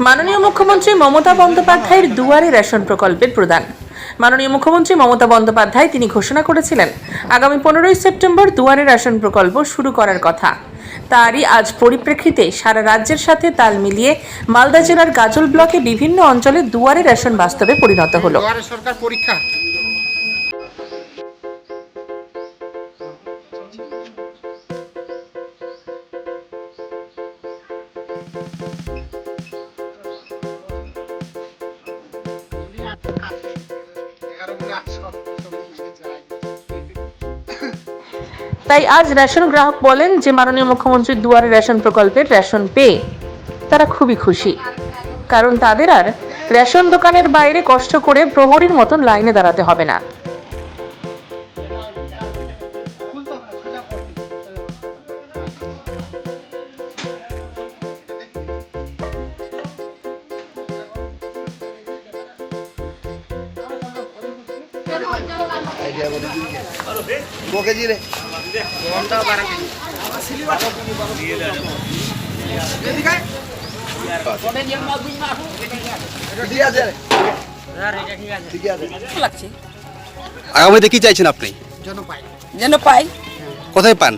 মাননীয় মুখ্যমন্ত্রী মমতা বন্দ্যোপাধ্যায়ের দুয়ারে রেশন প্রকল্পের প্রদান। মাননীয় মুখ্যমন্ত্রী মমতা বন্দ্যোপাধ্যায় তিনি ঘোষণা করেছিলেন আগামী 15ই সেপ্টেম্বর দুয়ারে রেশন প্রকল্প শুরু করার কথা। তারই আজ পরিপ্রেক্ষিতে সারা রাজ্যের সাথে তাল মিলিয়ে মালদা জেলার গাজল ব্লকে বিভিন্ন অঞ্চলে দুয়ারে রেশন বাস্তবে পরিণত হলো। সরকার পরীক্ষা তাই আজ রেশন গ্রাহক বলেন যে মাননীয় মুখ্যমন্ত্রীর দুয়ারে রেশন প্রকল্পের রেশন পেয়ে তারা খুবই খুশি, কারণ তাদের আর রেশন দোকানের বাইরে কষ্ট করে প্রহরীর মতন লাইনে দাঁড়াতে হবে না। আগামীতে কি চাইছেন আপনি? যেন পাই। কোথায় পান?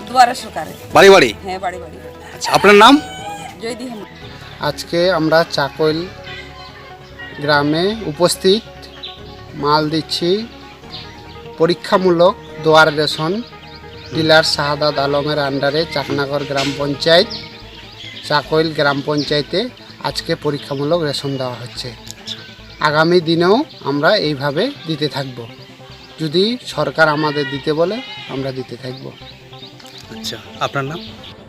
দুয়ারে সরকারে। বাড়ি বাড়ি? হ্যাঁ, বাড়ি বাড়ি। আচ্ছা, আপনার নাম? জয়দি হেম। আজকে আমরা চাকৈল গ্রামে উপস্থিত মাল দিচ্ছি পরীক্ষামূলক দুয়ার রেশন ডিলার শাহাদাত আলমের আন্ডারে চাকনাগর গ্রাম পঞ্চায়েত চাকৈল গ্রাম পঞ্চায়েতে আজকে পরীক্ষামূলক রেশন দেওয়া হচ্ছে। আগামী দিনেও আমরা এইভাবে দিতে থাকব, যদি সরকার আমাদের দিতে বলে আমরা দিতে থাকব। আচ্ছা, আপনার নাম?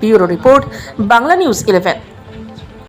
Bureau report, Bangla news 11।